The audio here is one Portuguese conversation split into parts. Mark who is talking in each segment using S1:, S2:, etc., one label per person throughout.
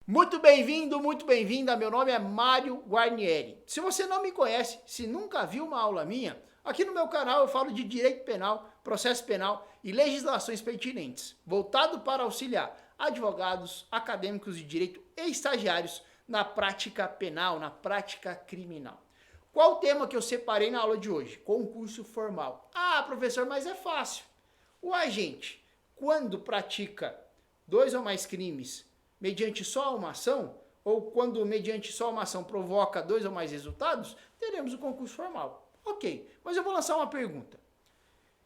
S1: Muito bem-vinda. Meu nome é Mário Guarnieri. Se você não me conhece, se nunca viu uma aula minha, aqui no meu canal eu falo de direito penal, processo penal e legislações pertinentes, voltado para auxiliar advogados, acadêmicos de direito e estagiários na prática penal, na prática criminal. Qual o tema que eu separei na aula de hoje? Concurso formal. Ah, professor, mas é fácil. O agente, quando pratica dois ou mais crimes mediante só uma ação, ou quando mediante só uma ação provoca dois ou mais resultados, teremos o concurso formal. Ok, mas eu vou lançar uma pergunta.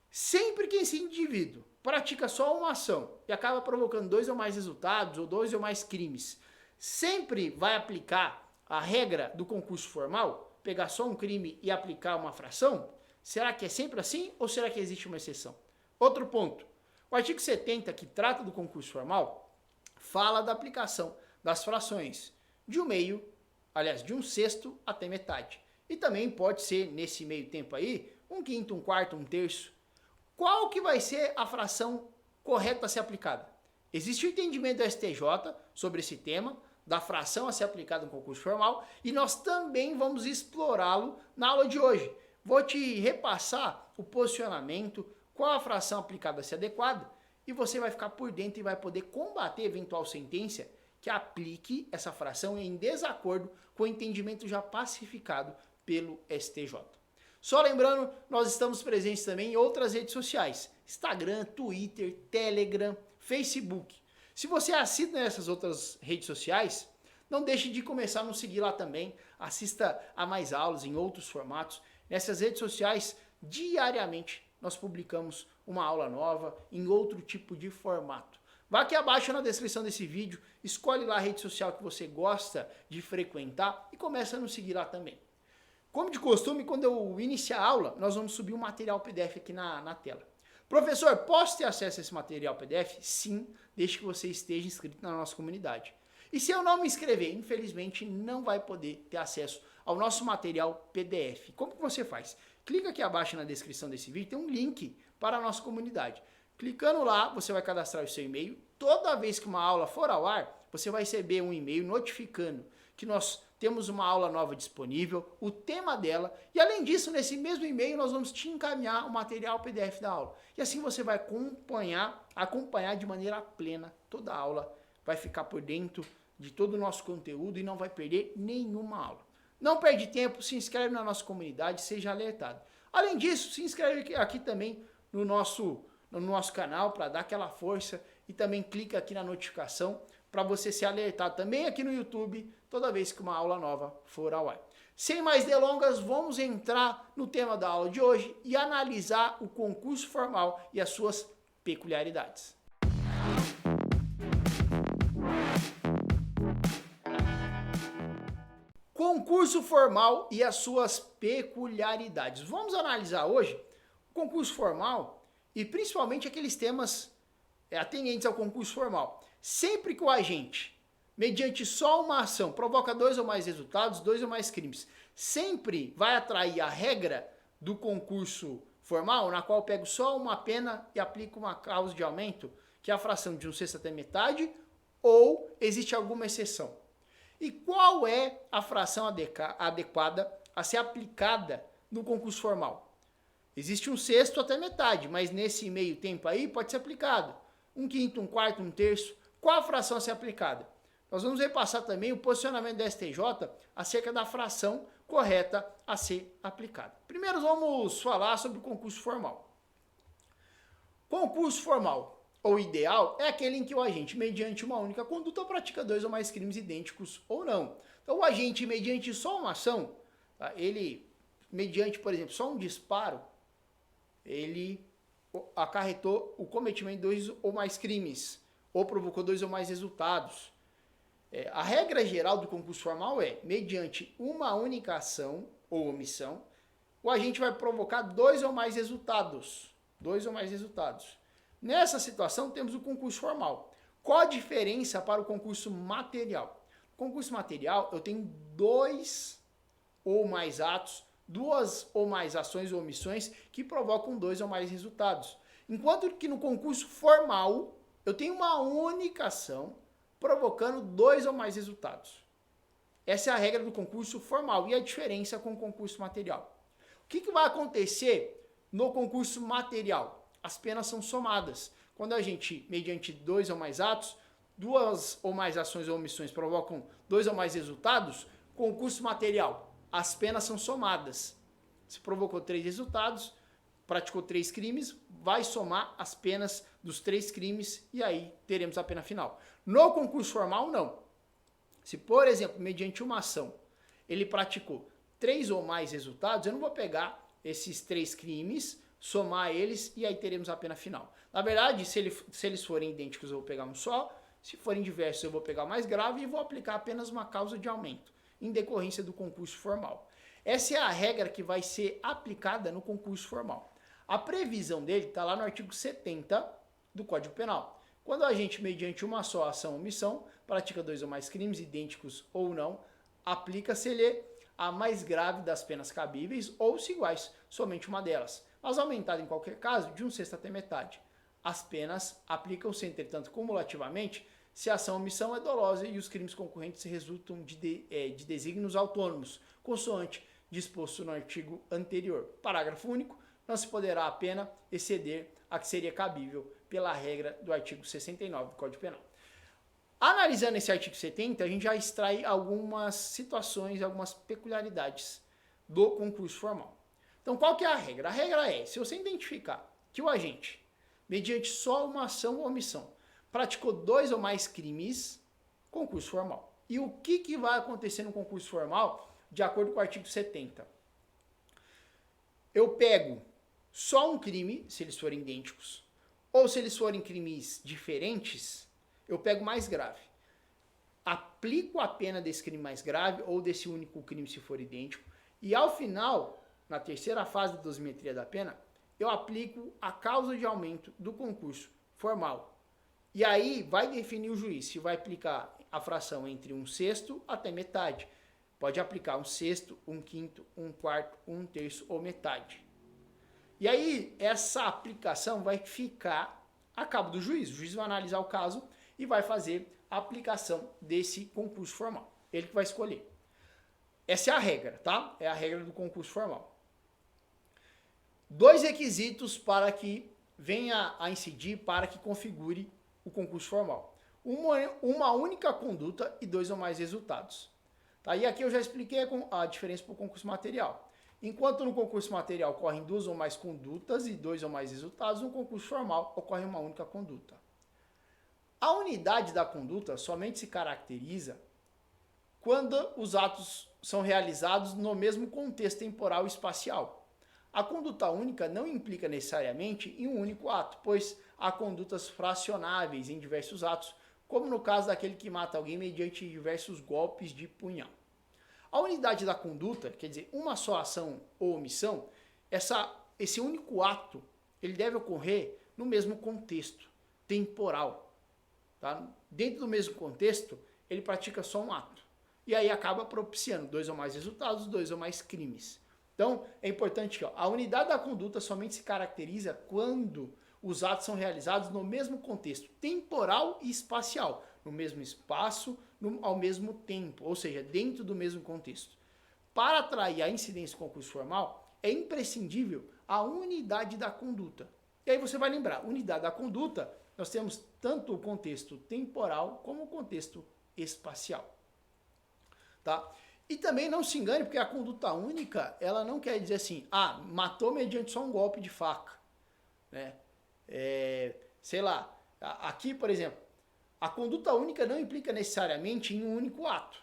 S1: Sempre que esse indivíduo pratica só uma ação e acaba provocando dois ou mais resultados, ou dois ou mais crimes, sempre vai aplicar a regra do concurso formal? Pegar só um crime e aplicar uma fração? Será que é sempre assim ou será que existe uma exceção? Outro ponto. O artigo 70, que trata do concurso formal, fala da aplicação das frações de um meio, aliás, de um sexto até metade. E também pode ser, nesse meio tempo aí, um quinto, um quarto, um terço. Qual que vai ser a fração correta a ser aplicada? Existe um entendimento do STJ sobre esse tema, da fração a ser aplicada no concurso formal, e nós também vamos explorá-lo na aula de hoje. Vou te repassar o posicionamento, qual a fração aplicada a ser adequada, e você vai ficar por dentro e vai poder combater eventual sentença que aplique essa fração em desacordo com o entendimento já pacificado pelo STJ. Só lembrando, nós estamos presentes também em outras redes sociais, Instagram, Twitter, Telegram, Facebook. Se você assiste nessas outras redes sociais, não deixe de começar a nos seguir lá também, assista a mais aulas em outros formatos. Nessas redes sociais, diariamente, nós publicamos uma aula nova em outro tipo de formato. Vá aqui abaixo na descrição desse vídeo, escolhe lá a rede social que você gosta de frequentar e começa a nos seguir lá também. Como de costume, quando eu iniciar a aula, nós vamos subir um material PDF aqui na tela. Professor, posso ter acesso a esse material PDF? Sim, desde que você esteja inscrito na nossa comunidade. E se eu não me inscrever, infelizmente não vai poder ter acesso ao nosso material PDF. Como que você faz? Clica aqui abaixo na descrição desse vídeo, tem um link para a nossa comunidade. Clicando lá, você vai cadastrar o seu e-mail. Toda vez que uma aula for ao ar, você vai receber um e-mail notificando que nós temos uma aula nova disponível, o tema dela, e além disso, nesse mesmo e-mail, nós vamos te encaminhar o material PDF da aula. E assim você vai acompanhar de maneira plena toda a aula, vai ficar por dentro de todo o nosso conteúdo e não vai perder nenhuma aula. Não perde tempo, se inscreve na nossa comunidade, seja alertado. Além disso, se inscreve aqui também no nosso canal para dar aquela força e também clica aqui na notificação para você ser alertado também aqui no YouTube toda vez que uma aula nova for ao ar. Sem mais delongas, vamos entrar no tema da aula de hoje e analisar o concurso formal e as suas peculiaridades. Concurso formal e as suas peculiaridades. Vamos analisar hoje o concurso formal e principalmente aqueles temas atendentes ao concurso formal. Sempre que o agente, mediante só uma ação, provoca dois ou mais resultados, dois ou mais crimes, sempre vai atrair a regra do concurso formal, na qual eu pego só uma pena e aplico uma causa de aumento, que é a fração de um sexto até metade, ou existe alguma exceção. E qual é a fração adequada a ser aplicada no concurso formal? Existe um sexto até metade, mas nesse meio tempo aí pode ser aplicado um quinto, um quarto, um terço. Qual a fração a ser aplicada? Nós vamos repassar também o posicionamento da STJ acerca da fração correta a ser aplicada. Primeiro vamos falar sobre o concurso formal. Concurso formal, ou ideal, é aquele em que o agente, mediante uma única conduta, pratica dois ou mais crimes idênticos ou não. Então, o agente, mediante só uma ação, tá? Ele, mediante, por exemplo, só um disparo, ele acarretou o cometimento de dois ou mais crimes, ou provocou dois ou mais resultados. A regra geral do concurso formal é, mediante uma única ação ou omissão, o agente vai provocar dois ou mais resultados. Dois ou mais resultados. Nessa situação, temos o concurso formal. Qual a diferença para o concurso material? No concurso material, eu tenho dois ou mais atos, duas ou mais ações ou omissões que provocam dois ou mais resultados. Enquanto que no concurso formal, eu tenho uma única ação provocando 2 ou mais resultados. Essa é a regra do concurso formal e a diferença com o concurso material. O que vai acontecer no concurso material? As penas são somadas. Quando a gente, mediante 2 ou mais atos, 2 ou mais ações ou omissões provocam 2 ou mais resultados, concurso material, as penas são somadas. Se provocou 3 resultados, praticou 3 crimes, vai somar as penas dos 3 crimes e aí teremos a pena final. No concurso formal, não. Se, por exemplo, mediante uma ação, ele praticou 3 ou mais resultados, eu não vou pegar esses 3 crimes, somar eles e aí teremos a pena final. Na verdade, se eles forem idênticos, eu vou pegar um só. Se forem diversos, eu vou pegar o mais grave e vou aplicar apenas uma causa de aumento, em decorrência do concurso formal. Essa é a regra que vai ser aplicada no concurso formal. A previsão dele está lá no artigo 70 do Código Penal. Quando a gente, mediante uma só ação ou omissão, pratica 2 ou mais crimes, idênticos ou não, aplica-se-lhe a mais grave das penas cabíveis ou se iguais, somente uma delas, mas aumentada em qualquer caso de 1/6 até metade. As penas aplicam-se, entretanto, cumulativamente, se a ação ou omissão é dolosa e os crimes concorrentes resultam de desígnios autônomos, consoante disposto no artigo anterior. Parágrafo único. Não se poderá a pena exceder a que seria cabível pela regra do artigo 69 do Código Penal. Analisando esse artigo 70, a gente já extrai algumas situações, algumas peculiaridades do concurso formal. Então, qual que é a regra? A regra é, se você identificar que o agente, mediante só uma ação ou omissão, praticou 2 ou mais crimes, concurso formal. E o que vai acontecer no concurso formal, de acordo com o artigo 70? Eu pego só um crime, se eles forem idênticos, ou se eles forem crimes diferentes, eu pego mais grave. Aplico a pena desse crime mais grave, ou desse único crime se for idêntico, e ao final, na terceira fase da dosimetria da pena, eu aplico a causa de aumento do concurso formal. E aí vai definir o juiz se vai aplicar a fração entre 1/6 até metade. Pode aplicar 1/6, 1/5, 1/4, 1/3 ou metade. E aí essa aplicação vai ficar a cabo do juiz. O juiz vai analisar o caso e vai fazer a aplicação desse concurso formal. Ele que vai escolher. Essa é a regra, tá? É a regra do concurso formal. 2 requisitos para que venha a incidir, para que configure o concurso formal. Uma única conduta e 2 ou mais resultados. Tá? E aqui eu já expliquei a diferença para o concurso material. Enquanto no concurso material ocorrem 2 ou mais condutas e 2 ou mais resultados, no concurso formal ocorre uma única conduta. A unidade da conduta somente se caracteriza quando os atos são realizados no mesmo contexto temporal e espacial. A conduta única não implica necessariamente em um único ato, pois há condutas fracionáveis em diversos atos, como no caso daquele que mata alguém mediante diversos golpes de punhal. A unidade da conduta, quer dizer, uma só ação ou omissão, esse único ato, ele deve ocorrer no mesmo contexto temporal. Tá? Dentro do mesmo contexto, ele pratica só um ato. E aí acaba propiciando 2 ou mais resultados, 2 ou mais crimes. Então, é importante que a unidade da conduta somente se caracteriza quando os atos são realizados no mesmo contexto temporal e espacial, no mesmo espaço, ao mesmo tempo, ou seja, dentro do mesmo contexto. Para atrair a incidência do concurso formal, é imprescindível a unidade da conduta. E aí você vai lembrar, unidade da conduta, nós temos tanto o contexto temporal como o contexto espacial. Tá? E também não se engane, porque a conduta única, ela não quer dizer assim, matou mediante só um golpe de faca. Né? Sei lá, aqui, por exemplo, a conduta única não implica necessariamente em um único ato.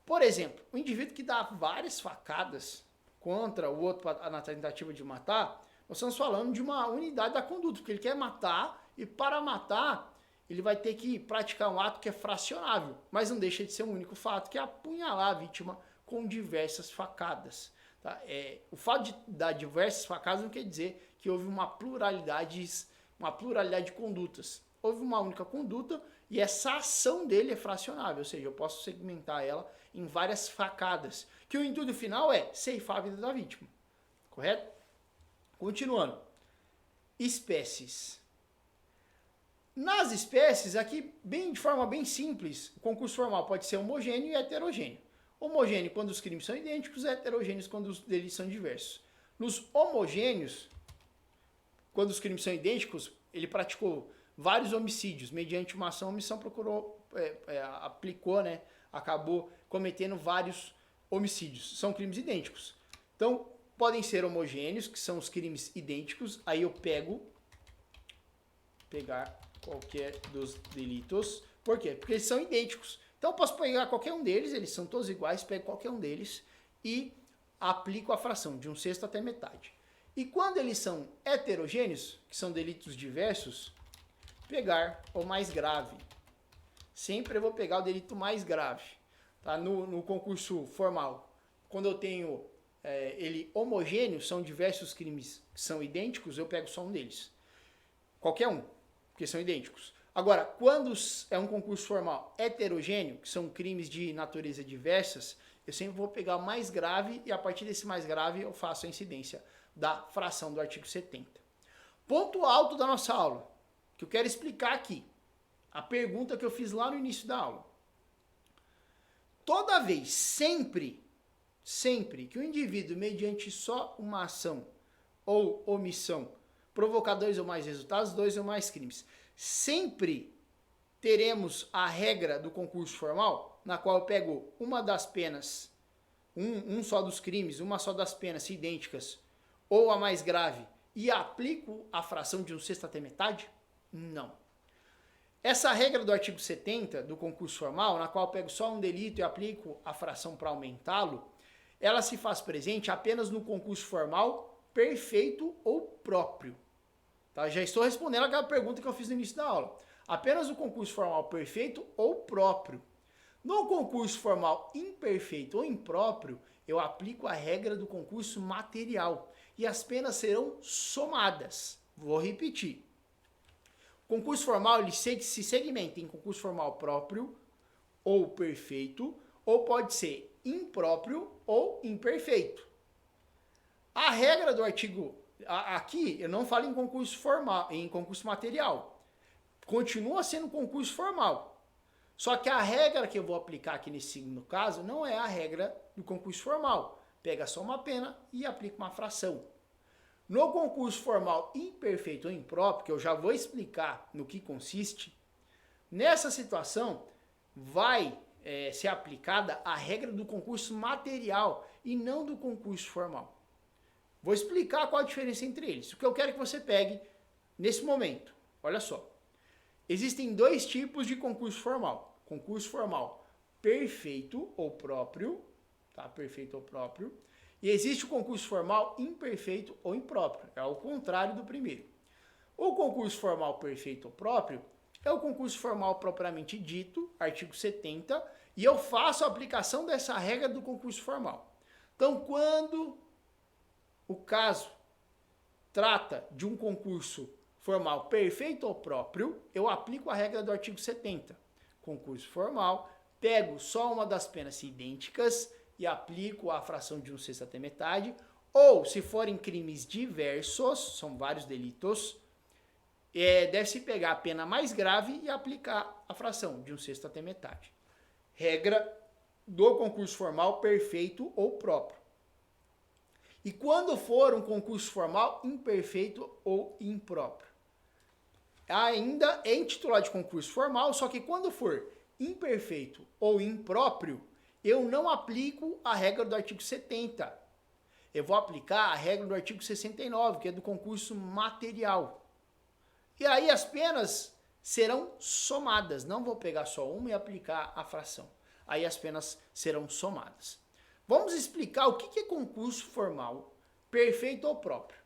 S1: Por exemplo, o indivíduo que dá várias facadas contra o outro na tentativa de matar, nós estamos falando de uma unidade da conduta, porque ele quer matar e para matar ele vai ter que praticar um ato que é fracionável, mas não deixa de ser um único fato, que é apunhalar a vítima com diversas facadas. Tá? O fato de dar diversas facadas não quer dizer que houve uma pluralidade de condutas. Houve uma única conduta e essa ação dele é fracionável, ou seja, eu posso segmentar ela em várias facadas, que o intuito final é ceifar a vida da vítima. Correto? Continuando. Espécies. Nas espécies, aqui de forma bem simples, o concurso formal pode ser homogêneo e heterogêneo. Homogêneo quando os crimes são idênticos, heterogêneos quando os delitos são diversos. Nos homogêneos, quando os crimes são idênticos, ele praticou vários homicídios, mediante uma ação, omissão, aplicou, né, acabou cometendo vários homicídios. São crimes idênticos. Então, podem ser homogêneos, que são os crimes idênticos, aí eu pegar qualquer dos delitos. Por quê? Porque eles são idênticos. Então eu posso pegar qualquer um deles, eles são todos iguais, pego qualquer um deles e aplico a fração de 1/6 até metade. E quando eles são heterogêneos, que são delitos diversos, pegar o mais grave. Sempre eu vou pegar o delito mais grave. Tá? No concurso formal, quando eu tenho ele homogêneo, são diversos crimes que são idênticos, eu pego só um deles. Qualquer um, porque são idênticos. Agora, quando é um concurso formal heterogêneo, que são crimes de natureza diversas, eu sempre vou pegar o mais grave e a partir desse mais grave eu faço a incidência da fração do artigo 70. Ponto alto da nossa aula, que eu quero explicar aqui. A pergunta que eu fiz lá no início da aula. Toda vez, sempre que o indivíduo, mediante só uma ação ou omissão, provocar 2 ou mais resultados, 2 ou mais crimes, sempre teremos a regra do concurso formal, na qual eu pego uma das penas, um só dos crimes, uma só das penas idênticas, ou a mais grave, e aplico a fração de 1/6 até metade? Não. Essa regra do artigo 70 do concurso formal, na qual eu pego só um delito e aplico a fração para aumentá-lo, ela se faz presente apenas no concurso formal perfeito ou próprio. Tá? Já estou respondendo aquela pergunta que eu fiz no início da aula. Apenas no concurso formal perfeito ou próprio. No concurso formal imperfeito ou impróprio, eu aplico a regra do concurso material e as penas serão somadas. Vou repetir. O concurso formal ele se segmenta em concurso formal próprio ou perfeito, ou pode ser impróprio ou imperfeito. A regra do artigo aqui eu não falo em concurso formal, em concurso material. Continua sendo concurso formal. Só que a regra que eu vou aplicar aqui nesse segundo caso não é a regra do concurso formal. Pega só uma pena e aplica uma fração. No concurso formal imperfeito ou impróprio, que eu já vou explicar no que consiste, nessa situação vai ser aplicada a regra do concurso material e não do concurso formal. Vou explicar qual a diferença entre eles. O que eu quero que você pegue nesse momento. Olha só. Existem 2 tipos de concurso formal. Concurso formal perfeito ou próprio, tá? Perfeito ou próprio. E existe o concurso formal imperfeito ou impróprio. É o contrário do primeiro. O concurso formal perfeito ou próprio é o concurso formal propriamente dito, artigo 70, e eu faço a aplicação dessa regra do concurso formal. Então, quando o caso trata de um concurso formal perfeito ou próprio, eu aplico a regra do artigo 70. Concurso formal, pego só uma das penas idênticas e aplico a fração de 1/6 até metade, ou se forem crimes diversos, são vários delitos, deve-se pegar a pena mais grave e aplicar a fração de 1/6 até metade. Regra do concurso formal perfeito ou próprio. E quando for um concurso formal imperfeito ou impróprio? Ainda é intitulado de concurso formal, só que quando for imperfeito ou impróprio, eu não aplico a regra do artigo 70. Eu vou aplicar a regra do artigo 69, que é do concurso material. E aí as penas serão somadas. Não vou pegar só uma e aplicar a fração. Aí as penas serão somadas. Vamos explicar o que é concurso formal perfeito ou próprio.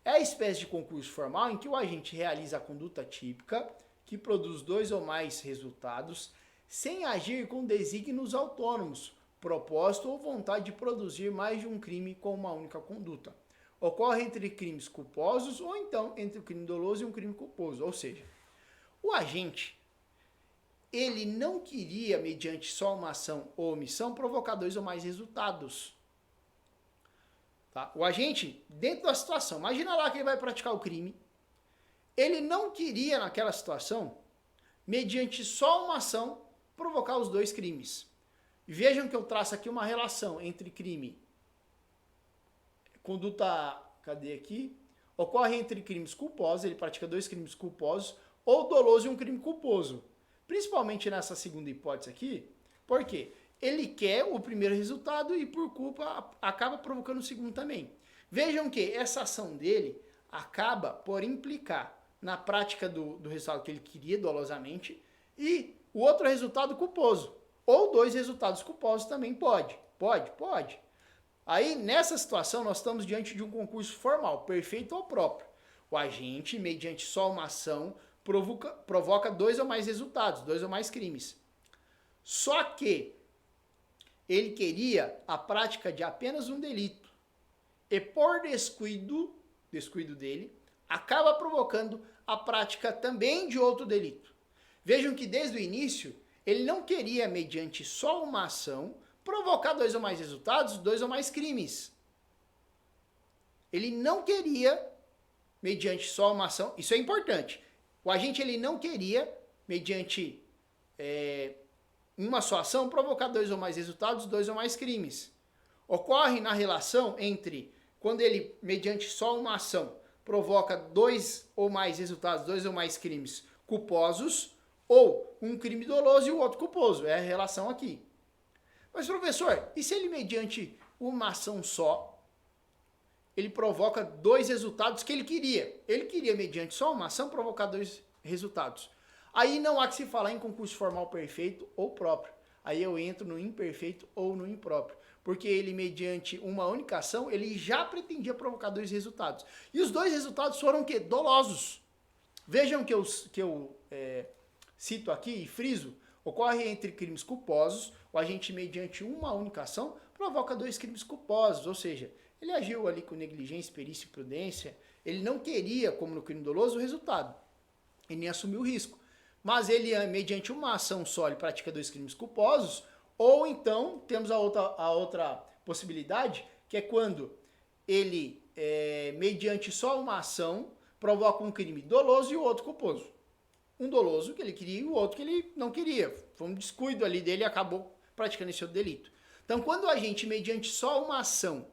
S1: É a espécie de concurso formal em que o agente realiza a conduta típica, que produz 2 ou mais resultados, sem agir com desígnios autônomos, propósito ou vontade de produzir mais de um crime com uma única conduta. Ocorre entre crimes culposos ou então entre o crime doloso e um crime culposo. Ou seja, o agente, ele não queria, mediante só uma ação ou omissão, provocar 2 ou mais resultados. Tá? O agente, dentro da situação, imagina lá que ele vai praticar o crime, Ele não queria, naquela situação, mediante só uma ação, provocar os dois crimes. Vejam que eu traço aqui uma relação entre crime, conduta, cadê aqui? Ocorre entre crimes culposos, ele pratica dois crimes culposos, ou doloso e um crime culposo. Principalmente nessa segunda hipótese aqui, por quê? Ele quer o primeiro resultado e por culpa acaba provocando o segundo também. Vejam que essa ação dele acaba por implicar na prática do resultado que ele queria dolosamente e o outro resultado culposo. Ou dois resultados culposos também pode. Pode. Aí, nessa situação, nós estamos diante de um concurso formal, perfeito ou próprio. O agente, mediante só uma ação, provoca dois ou mais resultados, dois ou mais crimes. Só que ele queria a prática de apenas um delito. E por descuido dele, acaba provocando a prática também de outro delito. Vejam que desde o início, ele não queria, mediante só uma ação, provocar dois ou mais resultados, dois ou mais crimes. Ele não queria, mediante só uma ação, isso é importante. O agente ele não queria, mediante uma só ação, provocar dois ou mais resultados, dois ou mais crimes. Ocorre na relação entre quando ele, mediante só uma ação, provoca dois ou mais resultados, dois ou mais crimes culposos, ou um crime doloso e o outro culposo. É a relação aqui. Mas, professor, e se ele, mediante uma ação só, ele provoca dois resultados que ele queria? Ele queria, mediante só uma ação, provocar dois resultados. Aí não há que se falar em concurso formal perfeito ou próprio. Aí eu entro no imperfeito ou no impróprio. Porque ele, mediante uma única ação, ele já pretendia provocar dois resultados. E os dois resultados foram o quê? Dolosos. Vejam que eu cito aqui e friso. Ocorre entre crimes culposos, o agente, mediante uma única ação, provoca dois crimes culposos, ou seja, ele agiu ali com negligência, perícia e prudência, ele não queria, como no crime doloso, o resultado, ele nem assumiu o risco, mas ele, mediante uma ação só, ele pratica dois crimes culposos, ou então, temos a outra possibilidade, que é quando ele, mediante só uma ação, provoca um crime doloso e o outro culposo. Um doloso que ele queria e o outro que ele não queria. Foi um descuido ali dele e acabou praticando esse outro delito. Então, quando a gente, mediante só uma ação,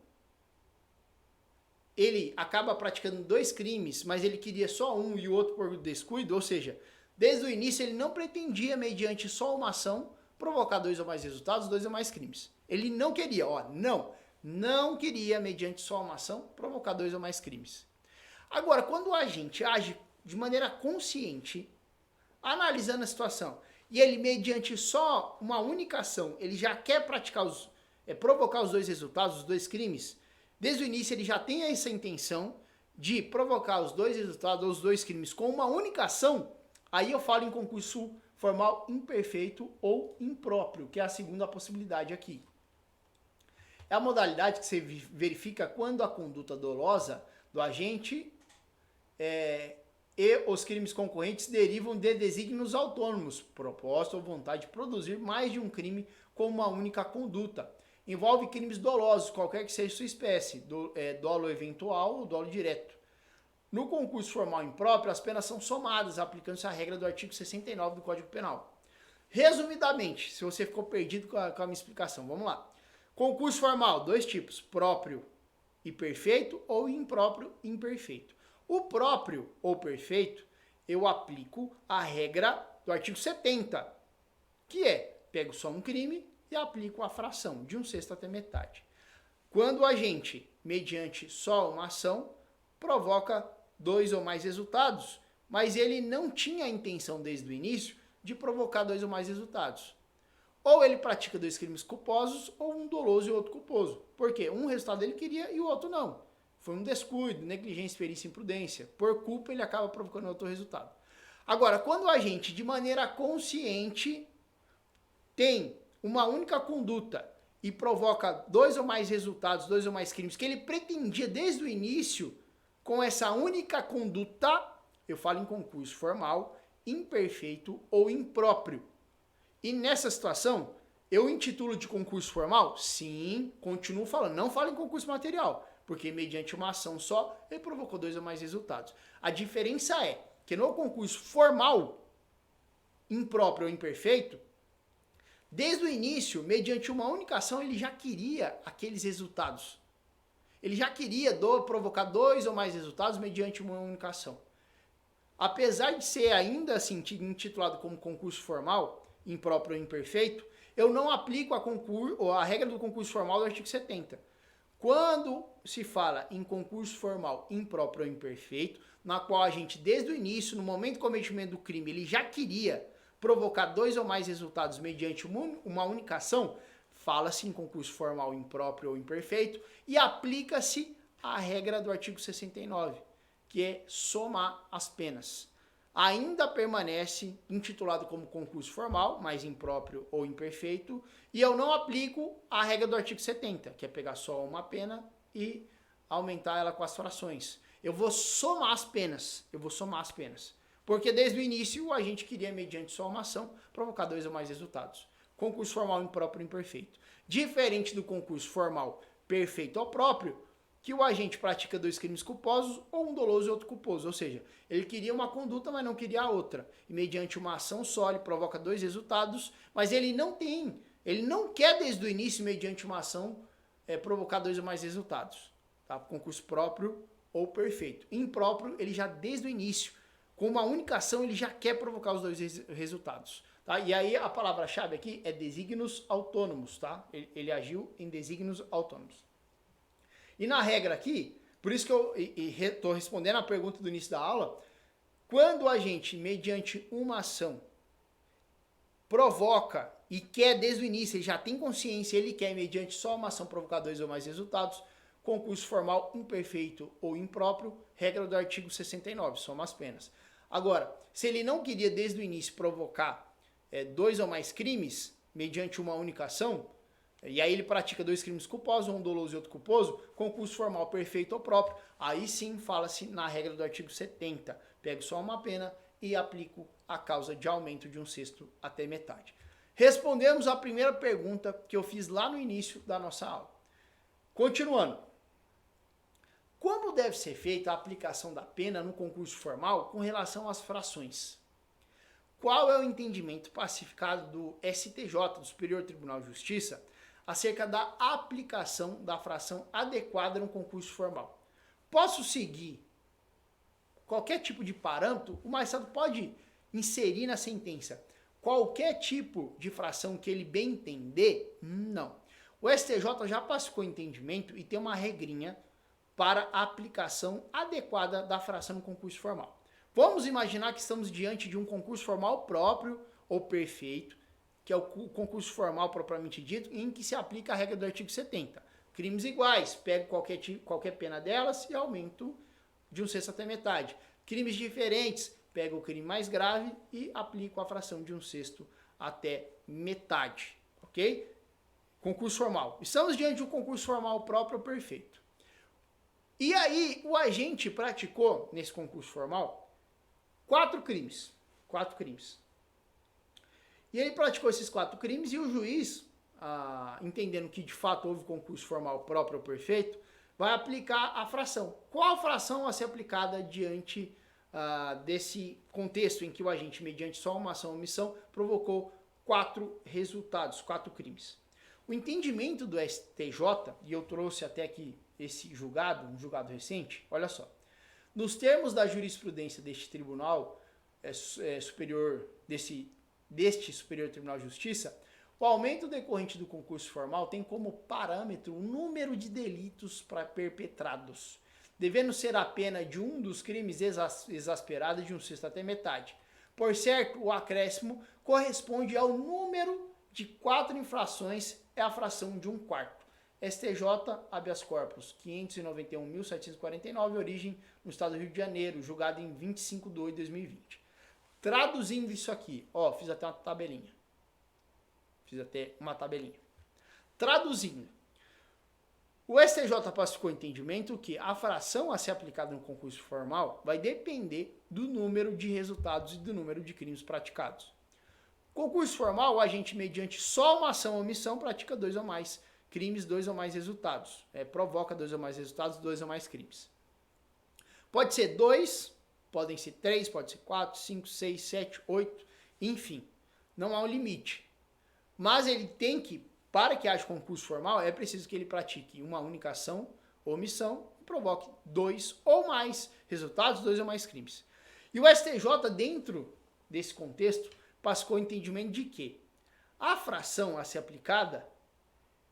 S1: ele acaba praticando dois crimes, mas ele queria só um e o outro por descuido, ou seja, desde o início ele não pretendia, mediante só uma ação, provocar dois ou mais resultados, dois ou mais crimes. Ele não queria, não queria, mediante só uma ação, provocar dois ou mais crimes. Agora, quando o agente age de maneira consciente, analisando a situação, e ele, mediante só uma única ação, ele já quer praticar provocar os dois resultados, os dois crimes, desde o início ele já tem essa intenção de provocar os dois resultados, os dois crimes com uma única ação, aí eu falo em concurso formal imperfeito ou impróprio, que é a segunda possibilidade aqui. É a modalidade que você verifica quando a conduta dolosa do agente e os crimes concorrentes derivam de desígnios autônomos, propósito ou vontade de produzir mais de um crime com uma única conduta. Envolve crimes dolosos, qualquer que seja sua espécie, dolo eventual ou dolo direto. No concurso formal impróprio, as penas são somadas, aplicando-se a regra do artigo 69 do Código Penal. Resumidamente, se você ficou perdido com a minha explicação, vamos lá. Concurso formal, dois tipos, próprio e perfeito ou impróprio e imperfeito. O próprio ou perfeito, eu aplico a regra do artigo 70, que pego só um crime e aplico a fração, de 1/6 até metade. Quando o agente, mediante só uma ação, provoca dois ou mais resultados, mas ele não tinha a intenção desde o início de provocar dois ou mais resultados. Ou ele pratica dois crimes culposos, ou um doloso e outro culposo. Por quê? Um resultado ele queria e o outro não. Foi um descuido, negligência, perícia e imprudência. Por culpa, ele acaba provocando outro resultado. Agora, quando a gente, de maneira consciente, tem uma única conduta e provoca dois ou mais resultados, dois ou mais crimes, que ele pretendia desde o início, com essa única conduta, eu falo em concurso formal, imperfeito ou impróprio. E nessa situação, eu intitulo de concurso formal? Sim, continuo falando. Não falo em concurso material, porque mediante uma ação só, ele provocou dois ou mais resultados. A diferença é, Porque no concurso formal, impróprio ou imperfeito, desde o início, mediante uma única ação, ele já queria aqueles resultados. Ele já queria provocar 2 ou mais resultados mediante uma única ação. Apesar de ser ainda assim intitulado como concurso formal, impróprio ou imperfeito, eu não aplico a regra do concurso formal do artigo 70. Quando se fala em concurso formal impróprio ou imperfeito, na qual a gente, desde o início, no momento do cometimento do crime, ele já queria provocar 2 ou mais resultados mediante uma única ação, fala-se em concurso formal impróprio ou imperfeito e aplica-se a regra do artigo 69, que é somar as penas. Ainda permanece intitulado como concurso formal, mas impróprio ou imperfeito, e eu não aplico a regra do artigo 70, que é pegar só uma pena e aumentar ela com as frações. Eu vou somar as penas, porque desde o início a gente queria, mediante só uma ação, provocar 2 ou mais resultados. Concurso formal impróprio ou imperfeito. Diferente do concurso formal perfeito ou próprio, que o agente pratica 2 crimes culposos, ou um doloso e outro culposo. Ou seja, ele queria uma conduta, mas não queria a outra. E mediante uma ação só, ele provoca 2 resultados, mas ele não quer desde o início, mediante uma ação, provocar 2 ou mais resultados. Tá? Concurso próprio ou perfeito. Impróprio, ele já desde o início, com uma única ação, ele já quer provocar os 2 resultados. Tá? E aí a palavra-chave aqui é desígnios autônomos. Tá? Ele agiu em desígnios autônomos. E na regra aqui, por isso que eu estou respondendo a pergunta do início da aula, quando a gente, mediante uma ação, provoca e quer desde o início, ele já tem consciência, ele quer, mediante só uma ação, provocar 2 ou mais resultados, concurso formal imperfeito ou impróprio, regra do artigo 69, soma as penas. Agora, se ele não queria desde o início provocar 2 ou mais crimes, mediante uma única ação, e aí ele pratica 2 crimes culposos, um doloso e outro culposo, concurso formal perfeito ou próprio, aí sim fala-se na regra do artigo 70. Pego só uma pena e aplico a causa de aumento de 1/6 até metade. Respondemos a primeira pergunta que eu fiz lá no início da nossa aula. Continuando. Como deve ser feita a aplicação da pena no concurso formal com relação às frações? Qual é o entendimento pacificado do STJ, do Superior Tribunal de Justiça, acerca da aplicação da fração adequada no concurso formal? Posso seguir qualquer tipo de parâmetro? O magistrado pode inserir na sentença qualquer tipo de fração que ele bem entender? Não. O STJ já pacificou o entendimento e tem uma regrinha para a aplicação adequada da fração no concurso formal. Vamos imaginar que estamos diante de um concurso formal próprio ou perfeito, que é o concurso formal propriamente dito, em que se aplica a regra do artigo 70. Crimes iguais, pego qualquer pena delas e aumento de 1/6 até metade. Crimes diferentes, pego o crime mais grave e aplico a fração de 1/6 até metade. Ok? Concurso formal. Estamos diante de um concurso formal próprio ou perfeito. E aí, o agente praticou, nesse concurso formal, 4 crimes. 4 crimes. E ele praticou esses 4 crimes e o juiz, entendendo que de fato houve concurso formal próprio ou perfeito, vai aplicar a fração. Qual fração a ser aplicada diante desse contexto em que o agente, mediante só uma ação ou omissão, provocou 4 resultados, 4 crimes? O entendimento do STJ, e eu trouxe até aqui esse julgado, um julgado recente, olha só. Nos termos da jurisprudência deste tribunal superior, deste Superior Tribunal de Justiça, o aumento decorrente do concurso formal tem como parâmetro o número de delitos perpetrados, devendo ser a pena de um dos crimes exasperada de 1/6 até metade. Por certo, o acréscimo corresponde ao número de 4 infrações, é a fração de 1/4. STJ, habeas corpus 591.749, origem no estado do Rio de Janeiro, julgado em 25/2/2020. Traduzindo isso aqui, fiz até uma tabelinha. Traduzindo, o STJ pacificou o entendimento que a fração a ser aplicada no concurso formal vai depender do número de resultados e do número de crimes praticados. Concurso formal, o agente, mediante só uma ação ou omissão, pratica 2 ou mais crimes, 2 ou mais resultados. Provoca 2 ou mais resultados, 2 ou mais crimes. Pode ser 2 Podem ser 3, pode ser 4, 5, 6, 7, 8, enfim. Não há um limite. Mas ele tem que, para que haja concurso formal, é preciso que ele pratique uma única ação ou omissão e provoque 2 ou mais resultados, 2 ou mais crimes. E o STJ, dentro desse contexto, passou o entendimento de que a fração a ser aplicada,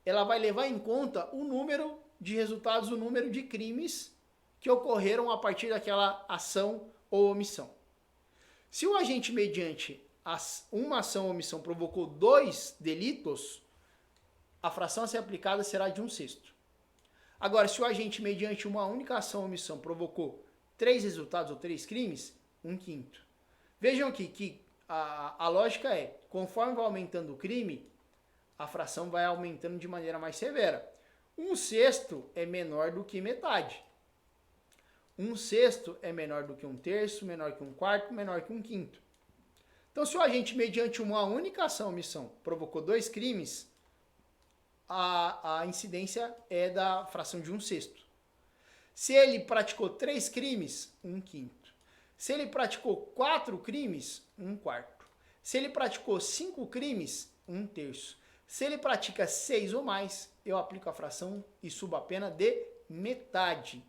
S1: ela vai levar em conta o número de resultados, o número de crimes que ocorreram a partir daquela ação ou omissão. Se o agente, mediante uma ação ou omissão, provocou 2 delitos, a fração a ser aplicada será de 1/6. Agora, se o agente, mediante uma única ação ou omissão, provocou 3 resultados ou 3 crimes, 1/5. Vejam aqui que a lógica é, conforme vai aumentando o crime, a fração vai aumentando de maneira mais severa. 1/6 é menor do que metade. 1/6 é menor do que 1/3, menor que 1/4, menor que 1/5. Então, se o agente, mediante uma única ação ou omissão, provocou 2 crimes, a incidência é da fração de 1/6. Se ele praticou 3 crimes, 1/5. Se ele praticou 4 crimes, 1/4. Se ele praticou 5 crimes, 1/3. Se ele pratica 6 ou mais, eu aplico a fração e subo a pena de metade.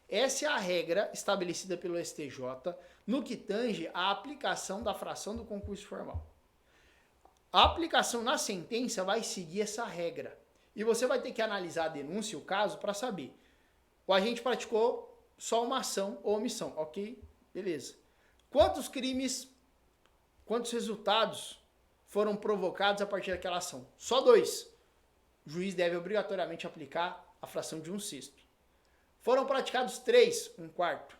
S1: Essa é a regra estabelecida pelo STJ no que tange à aplicação da fração do concurso formal. A aplicação na sentença vai seguir essa regra. E você vai ter que analisar a denúncia, o caso, para saber. O agente praticou só uma ação ou omissão, ok? Beleza. Quantos crimes, quantos resultados foram provocados a partir daquela ação? Só 2. O juiz deve obrigatoriamente aplicar a fração de 1/6. Foram praticados 3, 1/4.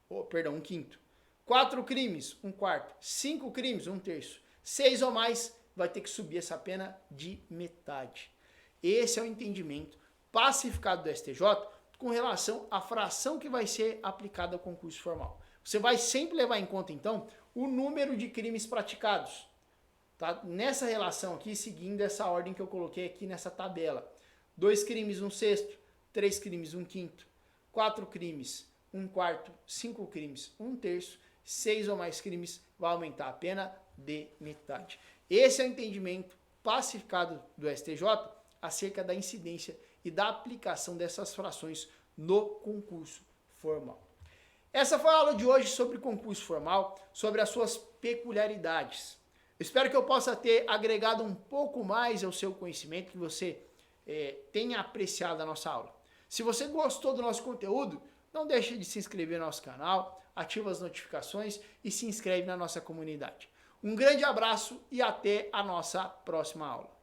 S1: 1/5. 4 crimes, 1/4. 5 crimes, 1/3. 6 ou mais, vai ter que subir essa pena de metade. Esse é o entendimento pacificado do STJ com relação à fração que vai ser aplicada ao concurso formal. Você vai sempre levar em conta, então, o número de crimes praticados. Tá? Nessa relação aqui, seguindo essa ordem que eu coloquei aqui nessa tabela. 2 crimes, 1/6. 3 crimes, 1/5. 4 crimes, 1/4. 5 crimes, 1/3. 6 ou mais crimes, vai aumentar a pena de metade. Esse é o entendimento pacificado do STJ acerca da incidência e da aplicação dessas frações no concurso formal. Essa foi a aula de hoje sobre concurso formal, sobre as suas peculiaridades. Eu espero que eu possa ter agregado um pouco mais ao seu conhecimento, que você tenha apreciado a nossa aula. Se você gostou do nosso conteúdo, não deixe de se inscrever no nosso canal, ativa as notificações e se inscreve na nossa comunidade. Um grande abraço e até a nossa próxima aula.